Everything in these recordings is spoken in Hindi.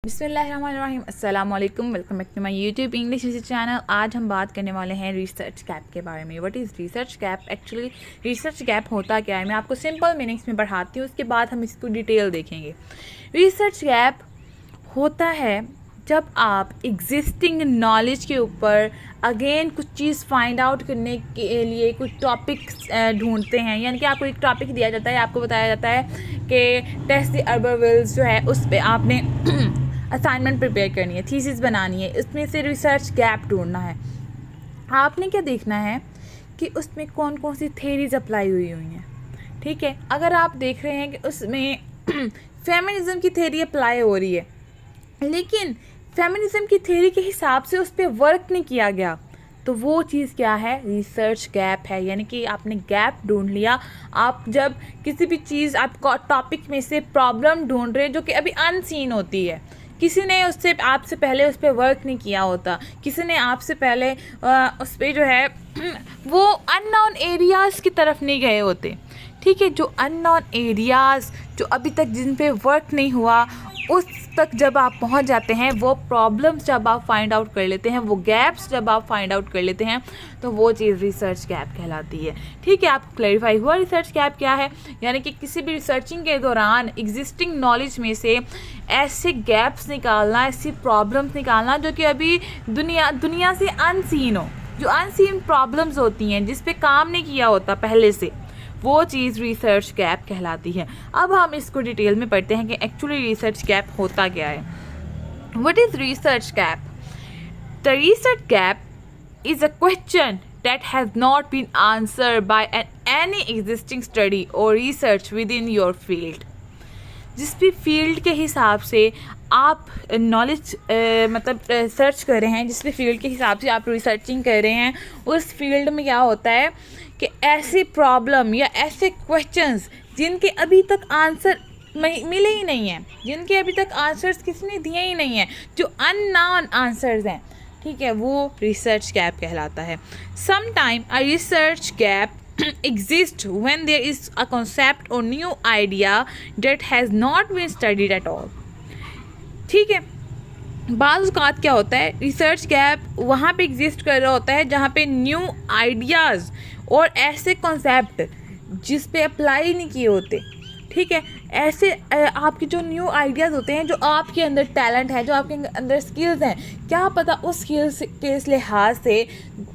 बिस्मिल्लाहिर्रहमानिर्रहीम अस्सलाम वालेकुम, welcome back to my YouTube English channel. आज हम बात करने वाले हैं रिसर्च गैप के बारे में। What is research gap? Actually research gap होता क्या है, मैं आपको सिंपल मीनिंग्स में पढ़ाती हूँ, उसके बाद हम इसको डिटेल देखेंगे। रिसर्च गैप होता है जब आप एग्जिस्टिंग नॉलेज के ऊपर अगेन कुछ चीज़ फाइंड आउट करने के लिए कुछ टॉपिक्स ढूंढते हैं। यानी कि आपको एक टॉपिक दिया जाता है, आपको बताया जाता है कि टेस्ट द अर्बरविल्स जो है उस पर आपने असाइनमेंट प्रिपेयर करनी है, थीसिस बनानी है, इसमें से रिसर्च गैप ढूंढना है। आपने क्या देखना है कि उसमें कौन कौन सी थेरीज अप्लाई हुई हैं। ठीक है, अगर आप देख रहे हैं कि उसमें फेमिनिज्म की थेरी अप्लाई हो रही है, लेकिन फेमिनिज्म की थेरी के हिसाब से उस पर वर्क नहीं किया गया, तो वो चीज़ क्या है? रिसर्च गैप है। यानी कि आपने गैप ढूंढ लिया। आप जब किसी भी चीज़ आप टॉपिक में से प्रॉब्लम ढूंढ रहे हैं जो कि अभी अनसीन होती है, किसी ने उससे आपसे पहले उस पर वर्क नहीं किया होता, किसी ने आपसे पहले उस पर जो है वो अननोन एरियाज़ की तरफ नहीं गए होते। ठीक है, जो अननोन एरियाज़ जो अभी तक जिन पे वर्क नहीं हुआ, उस तक जब आप पहुंच जाते हैं, वो प्रॉब्लम्स जब आप फाइंड आउट कर लेते हैं, वो गैप्स जब आप फाइंड आउट कर लेते हैं, तो वो चीज़ रिसर्च गैप कहलाती है। ठीक है, आपको क्लैरिफाई हुआ रिसर्च गैप क्या है? यानी कि किसी भी रिसर्चिंग के दौरान एग्जिस्टिंग नॉलेज में से ऐसे गैप्स निकालना, ऐसी प्रॉब्लम्स निकालना जो कि अभी दुनिया से अनसीन हो, जो अनसीन प्रॉब्लम्स होती हैं, जिस पे काम नहीं किया होता पहले से, वो चीज़ रिसर्च गैप कहलाती है। अब हम इसको डिटेल में पढ़ते हैं कि एक्चुअली रिसर्च गैप होता क्या है। What is research gap? The research gap is a question that has not been answered by any existing study or research within your field। जिस भी फील्ड के हिसाब से आप नॉलेज मतलब सर्च कर रहे हैं, जिस भी फील्ड के हिसाब से आप रिसर्चिंग कर रहे हैं, उस फील्ड में क्या होता है कि ऐसी प्रॉब्लम या ऐसे क्वेश्चंस जिनके अभी तक आंसर मिले ही नहीं हैं, जिनके अभी तक आंसर्स किसी ने दिए ही नहीं हैं, जो अननोन आंसर्स हैं, ठीक है, वो रिसर्च गैप कहलाता है। Sometime a research gap exists when there is a concept or new idea that has not been studied at all। ठीक है, बाज़ औक़ात क्या होता है, रिसर्च गैप वहाँ पे एग्जिस्ट कर रहा होता है जहाँ पे न्यू आइडियाज़ और ऐसे कॉन्सेप्ट जिस पे अप्लाई नहीं किए होते। ठीक है, ऐसे आपके जो न्यू आइडियाज़ होते हैं, जो आपके अंदर टैलेंट है, जो आपके अंदर स्किल्स हैं, क्या पता उस स्किल्स के लिहाज से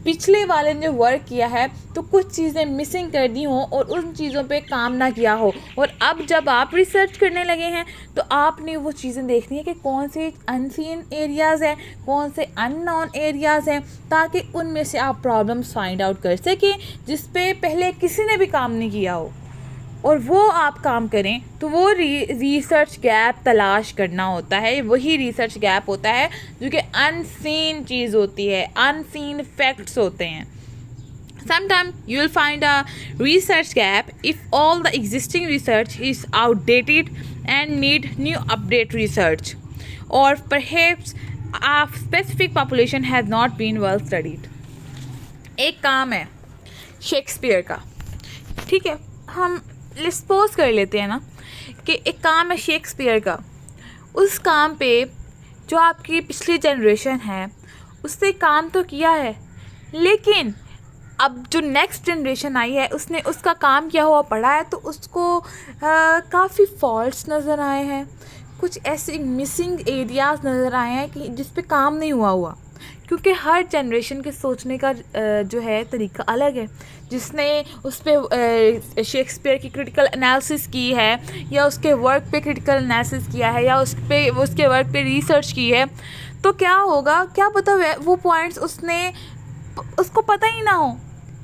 पिछले वाले ने वर्क किया है तो कुछ चीज़ें मिसिंग कर दी हों और उन चीज़ों पे काम ना किया हो, और अब जब आप रिसर्च करने लगे हैं तो आपने वो चीज़ें देखनी है कि कौन से अनसीन एरियाज़ हैं, कौन से अननोन एरियाज़ हैं, ताकि उनमें से आप प्रॉब्लम्स फाइंड आउट कर सकें जिस पे पहले किसी ने भी काम नहीं किया हो, और वो आप काम करें। तो वो रिसर्च गैप तलाश करना होता है, वही रिसर्च गैप होता है जो कि अनसीन चीज़ होती है, अनसीन फैक्ट्स होते हैं। Sometimes you will find a research gap if all the existing research is outdated and need new update research, or perhaps a specific population has not been well studied। एक काम है शेक्सपियर का, ठीक है, हम सपोज कर लेते हैं ना कि एक काम है शेक्सपियर का। उस काम पे जो आपकी पिछली जनरेशन है उसने काम तो किया है, लेकिन अब जो नेक्स्ट जनरेशन आई है उसने उसका काम किया हुआ पढ़ा है, तो उसको काफ़ी फॉल्ट्स नज़र आए हैं, कुछ ऐसे मिसिंग एरियाज़ नज़र आए हैं कि जिस पे काम नहीं हुआ, क्योंकि हर जनरेशन के सोचने का जो है तरीका अलग है। जिसने उस पर शेक्सपियर की क्रिटिकल एनालिसिस की है, या उसके वर्क पे क्रिटिकल एनालिसिस किया है, या उसके वर्क पे रिसर्च की है, तो क्या होगा, क्या पता वो पॉइंट्स उसको पता ही ना हो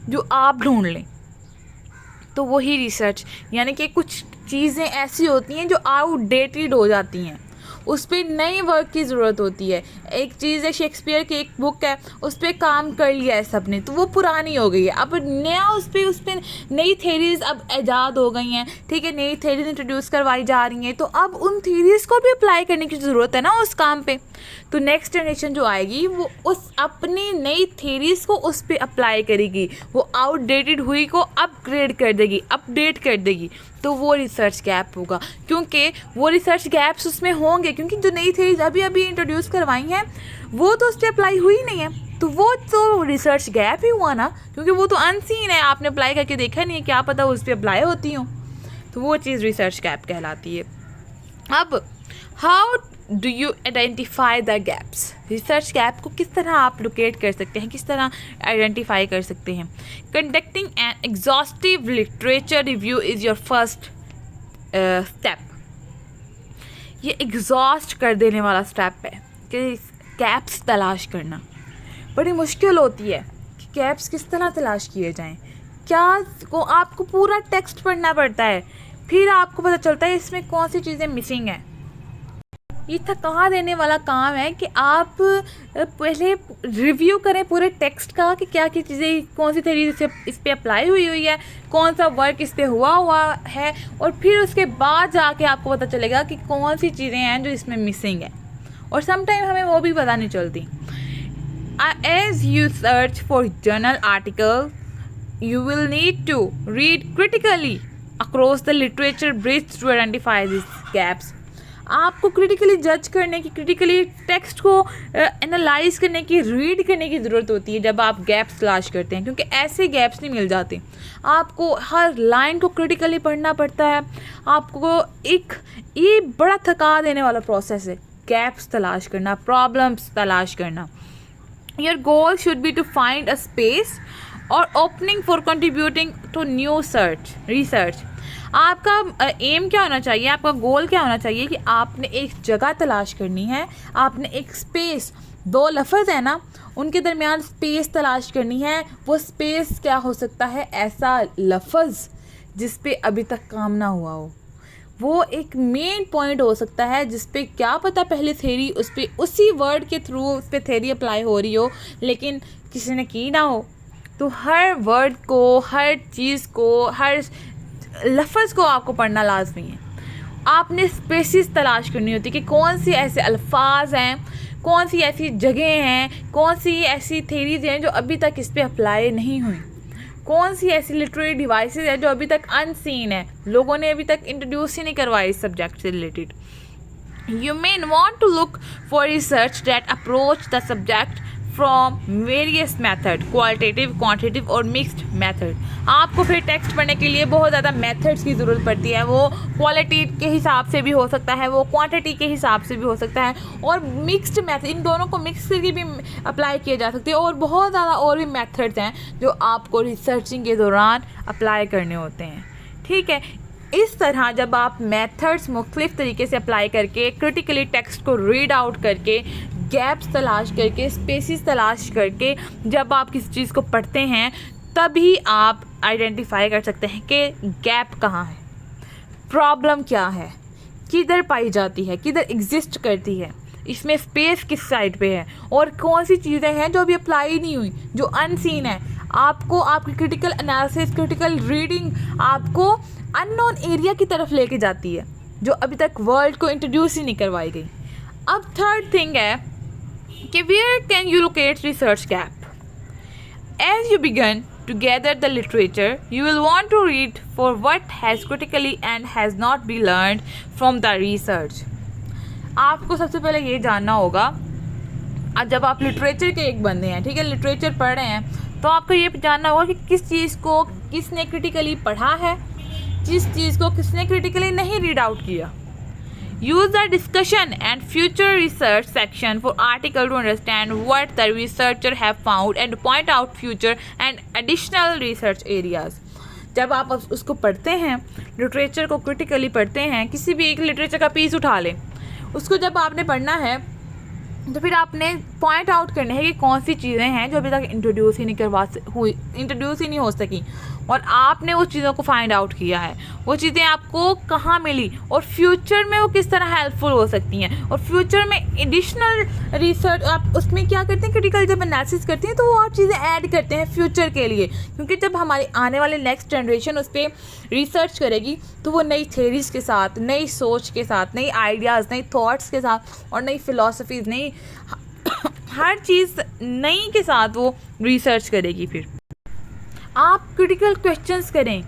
जो आप ढूंढ लें। तो वही रिसर्च, यानी कि कुछ चीज़ें ऐसी होती हैं जो आउटडेटेड हो जाती हैं, उस पर नई वर्क की ज़रूरत होती है। एक चीज़ है, शेक्सपियर की एक बुक है, उस पर काम कर लिया है सबने, तो वो पुरानी हो गई है, अब नया उस पर नई थेरीज़ अब ईजाद हो गई हैं। ठीक है, नई थेरीज इंट्रोड्यूस करवाई जा रही हैं, तो अब उन थेरीज़ को भी अप्लाई करने की ज़रूरत है ना उस काम पे। तो नेक्स्ट जनरेशन जो आएगी वो उस अपनी नई थेरीज़ को उस पर अप्लाई करेगी, वो आउटडेटेड हुई को अपग्रेड कर देगी, अपडेट कर देगी। तो वो रिसर्च गैप होगा, क्योंकि वो रिसर्च गैप्स उसमें होंगे क्योंकि जो नई थ्योरीज अभी अभी इंट्रोड्यूस करवाई हैं वो तो उस पर अप्लाई हुई नहीं है, तो वो तो रिसर्च गैप ही हुआ ना, क्योंकि वो तो अनसीन है, आपने अप्लाई करके देखा नहीं है, क्या पता उस पर अप्लाई होती हो, तो वो चीज़ रिसर्च गैप कहलाती है। अब how do you identify the gaps, research gap को किस तरह आप लोकेट कर सकते हैं, किस तरह आइडेंटिफाई कर सकते हैं। Conducting an exhaustive literature review is your first step. ये एग्जॉस्ट कर देने वाला स्टेप है कि गैप्स तलाश करना। बड़ी मुश्किल होती है कि गैप्स किस तरह तलाश किए जाएं, क्या को आपको पूरा टेक्स्ट पढ़ना पड़ता है, फिर आपको पता चलता है इसमें कौन सी चीज़ें मिसिंग हैं। ये थका देने वाला काम है कि आप पहले रिव्यू करें पूरे टेक्स्ट का कि क्या क्या चीज़ें, कौन सी थ्योरी इस पे अप्लाई हुई है, कौन सा वर्क इस पे हुआ है, और फिर उसके बाद जाके आपको पता चलेगा कि कौन सी चीज़ें हैं जो इसमें मिसिंग है, और समटाइम हमें वो भी पता नहीं चलती। As you search for journal article, you will need to read critically across the literature bridge to identify these gaps. आपको क्रिटिकली जज करने की, क्रिटिकली टेक्स्ट को एनालाइज करने की, रीड करने की ज़रूरत होती है जब आप गैप्स तलाश करते हैं, क्योंकि ऐसे गैप्स नहीं मिल जाते। आपको हर लाइन को क्रिटिकली पढ़ना पड़ता है। आपको ये बड़ा थका देने वाला प्रोसेस है, गैप्स तलाश करना, प्रॉब्लम्स तलाश करना। Your goal should be to find a space or opening for contributing to new research. आपका एम क्या होना चाहिए, आपका गोल क्या होना चाहिए कि आपने एक जगह तलाश करनी है, आपने एक स्पेस, दो लफ्ज़ है ना, उनके दरमियान स्पेस तलाश करनी है। वो स्पेस क्या हो सकता है, ऐसा लफ्ज़ जिस पे अभी तक काम ना हुआ हो, वो एक मेन पॉइंट हो सकता है जिस पे क्या पता पहले थ्योरी उस पर उसी वर्ड के थ्रू उस पर थ्योरी अप्लाई हो रही हो, लेकिन किसी ने की ना हो। तो हर वर्ड को, हर चीज़ को, हर लफ्ज़ को आपको पढ़ना लाजमी है। आपने स्पेसिस तलाश करनी होती है कि कौन सी ऐसे अल्फाज हैं, कौन सी ऐसी जगह हैं, कौन सी ऐसी थ्योरीज हैं जो अभी तक इस पर अप्लाई नहीं हुई, कौन सी ऐसी लिटरेरी डिवाइसेस है जो अभी तक अनसीन है, लोगों ने अभी तक इंट्रोड्यूस ही नहीं करवाई इस सब्जेक्ट से related. You may want to look for research that approach the subject from various method, qualitative, quantitative और मिक्स्ड मेथड। आपको फिर टेक्स्ट पढ़ने के लिए बहुत ज़्यादा मेथड्स की ज़रूरत पड़ती है। वो क्वालिटी के हिसाब से भी हो सकता है, वो क्वांटिटी के हिसाब से भी हो सकता है, और मिक्स्ड मेथड, इन दोनों को मिक्स करके भी अप्लाई किए जा सकते हैं। और बहुत ज़्यादा और भी मेथड्स हैं जो आपको रिसर्चिंग के दौरान अप्लाई करने होते हैं। ठीक है, इस तरह जब आप मेथड्स मुख्तलिफ तरीके से अप्लाई करके, क्रिटिकली टेक्स्ट को रीड आउट करके, गैप्स तलाश करके, स्पेसिस तलाश करके जब आप किसी चीज़ को पढ़ते हैं, तभी आप आइडेंटिफाई कर सकते हैं कि गैप कहाँ है, प्रॉब्लम क्या है, किधर पाई जाती है, किधर एग्जिस्ट करती है, इसमें स्पेस किस साइड पे है, और कौन सी चीज़ें हैं जो अभी अप्लाई नहीं हुई, जो अनसीन है। आपको आपकी क्रिटिकल एनालिसिस, क्रिटिकल रीडिंग आपको अननोन एरिया की तरफ लेके जाती है जो अभी तक वर्ल्ड को इंट्रोड्यूस ही नहीं करवाई गई। अब थर्ड थिंग है कि where can you locate research gap. As you begin to gather the literature, you will want to read for what has critically and has not been learned from the research. आपको सबसे पहले ये जानना होगा, जब आप लिटरेचर के एक बंदे हैं, ठीक है, लिटरेचर पढ़ रहे हैं, तो आपको ये जानना होगा कि किस चीज़ को किसने क्रिटिकली पढ़ा है, किस चीज़ को किसने क्रिटिकली नहीं रीड आउट किया। Use the discussion and future research section for article to understand what the researcher have found and point out future and additional research areas. जब आप उसको पढ़ते हैं, लिटरेचर को क्रिटिकली पढ़ते हैं, किसी भी एक लिटरेचर का पीस उठा लें, उसको जब आपने पढ़ना है तो फिर आपने पॉइंट आउट करना है कि कौन सी चीज़ें हैं जो अभी तक इंट्रोड्यूस ही नहीं हो सकी, और आपने उस चीज़ों को फाइंड आउट किया है, वो चीज़ें आपको कहाँ मिली और फ्यूचर में वो किस तरह हेल्पफुल हो सकती हैं। और फ्यूचर में एडिशनल रिसर्च आप उसमें क्या करते हैं, क्रिटिकल जब एनालिसिस करते हैं तो वो और चीज़ें ऐड करते हैं फ्यूचर के लिए, क्योंकि जब हमारी आने वाले नेक्स्ट जनरेशन उस पर रिसर्च करेगी तो वो नई थेरीज़ के साथ, नई सोच के साथ, नई आइडियाज़, नई थॉट्स के साथ और नई फ़िलासफ़ीज़, नई हर चीज़ नई के साथ वो रिसर्च करेगी। फिर आप क्रिटिकल क्वेश्चंस करें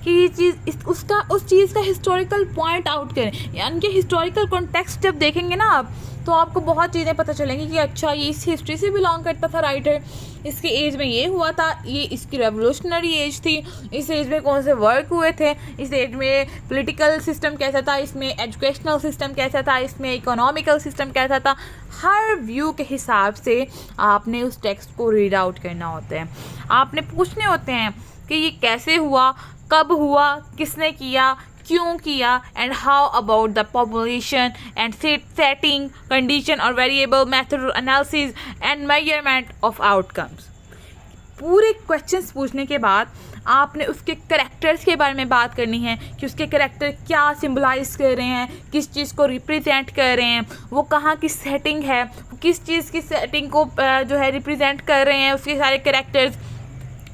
कि ये चीज़ उस चीज़ का हिस्टोरिकल पॉइंट आउट करें, यानी कि हिस्टोरिकल कॉन्टेक्स्ट जब देखेंगे ना आप, तो आपको बहुत चीज़ें पता चलेंगी कि अच्छा ये इस हिस्ट्री से बिलोंग करता था राइटर, इसके एज में ये हुआ था, ये इसकी रेवोल्यूशनरी एज थी, इस एज में कौन से वर्क हुए थे, इस एज में पॉलिटिकल सिस्टम कैसा था, इसमें एजुकेशनल सिस्टम कैसा था, इसमें इकोनॉमिकल सिस्टम कैसा था। हर व्यू के हिसाब से आपने उस टेक्स्ट को रीड आउट करना होता है। आपने पूछने होते हैं कि ये कैसे हुआ, कब हुआ, किसने किया, क्यों किया, and how about the population and setting condition और variable method analysis and measurement of outcomes. पूरे क्वेश्चंस पूछने के बाद आपने उसके करेक्टर्स के बारे में बात करनी है कि उसके करेक्टर क्या सिंबलाइज कर रहे हैं, किस चीज़ को रिप्रेजेंट कर रहे हैं, वो कहाँ की सेटिंग है, किस चीज़ की सेटिंग को जो है रिप्रेजेंट कर रहे हैं उसके सारे करेक्टर्स,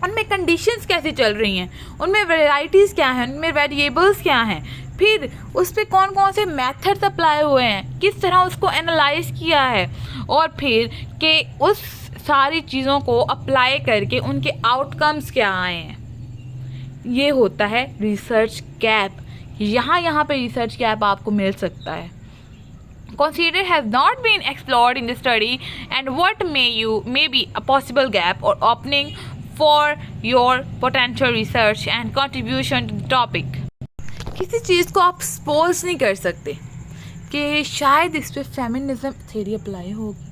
उनमें कंडीशंस कैसे चल रही हैं, उनमें वैरायटीज़ क्या हैं, उनमें वेरिएबल्स क्या हैं, फिर उस पर कौन कौन से मेथड्स अप्लाई हुए हैं, किस तरह उसको एनालाइज किया है, और फिर कि उस सारी चीज़ों को अप्लाई करके उनके आउटकम्स क्या आए हैं। ये होता है रिसर्च गैप। यहाँ पे रिसर्च गैप आपको मिल सकता है। Consider has not been explored in the study and what may be a possible gap or opening for your potential research and contribution to the topic। किसी चीज़ को आप सपोज नहीं कर सकते कि शायद इस पर फेमिनिज्म थ्योरी अप्लाई होगी,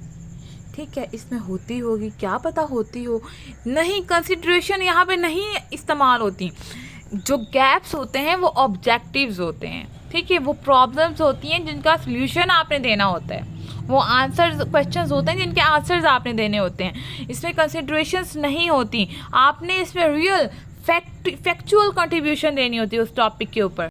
ठीक है, इसमें होती होगी, क्या पता होती हो, नहीं, कंसिडरेशन यहाँ पे नहीं इस्तेमाल होती। जो गैप्स होते हैं वो ऑब्जेक्टिव्स होते हैं, ठीक है, वो प्रॉब्लम्स होती हैं जिनका सल्यूशन आपने देना होता है, वो आंसर्स क्वेश्चंस होते हैं जिनके आंसर्स आपने देने होते हैं। इसमें कंसिडरेशंस नहीं होती, आपने इसमें रियल फैक्चुअल कंट्रीब्यूशन देनी होती है उस टॉपिक के ऊपर।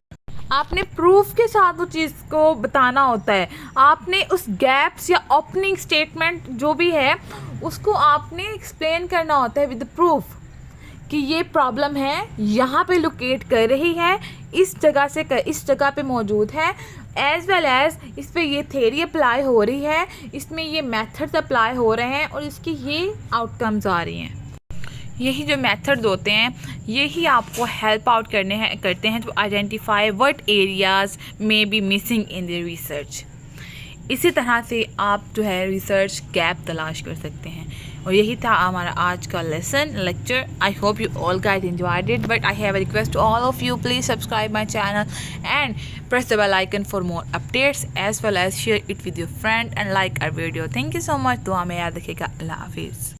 आपने प्रूफ के साथ उस चीज़ को बताना होता है, आपने उस गैप्स या ओपनिंग स्टेटमेंट जो भी है उसको आपने एक्सप्लेन करना होता है विद प्रूफ कि ये प्रॉब्लम है, यहाँ पे लोकेट कर रही है, इस जगह से इस जगह पे मौजूद है, एज वेल एज इस पे ये थ्योरी अप्लाई हो रही है, इसमें ये मेथड्स अप्लाई हो रहे हैं और इसकी ये आउटकम्स आ रही हैं। यही जो मेथड्स होते हैं यही आपको हेल्प आउट करते हैं to identify what areas may be missing in the research. इसी तरह से आप जो है रिसर्च गैप तलाश कर सकते हैं। और यही था हमारा आज का lecture. I hope you all guys enjoyed it, but I have a request to all of you, please subscribe my channel and press the bell icon for more updates as well as share it with your friend and like our video. Thank you so much। दुआ में याद रखिएगा। अल्लाह हाफिज़।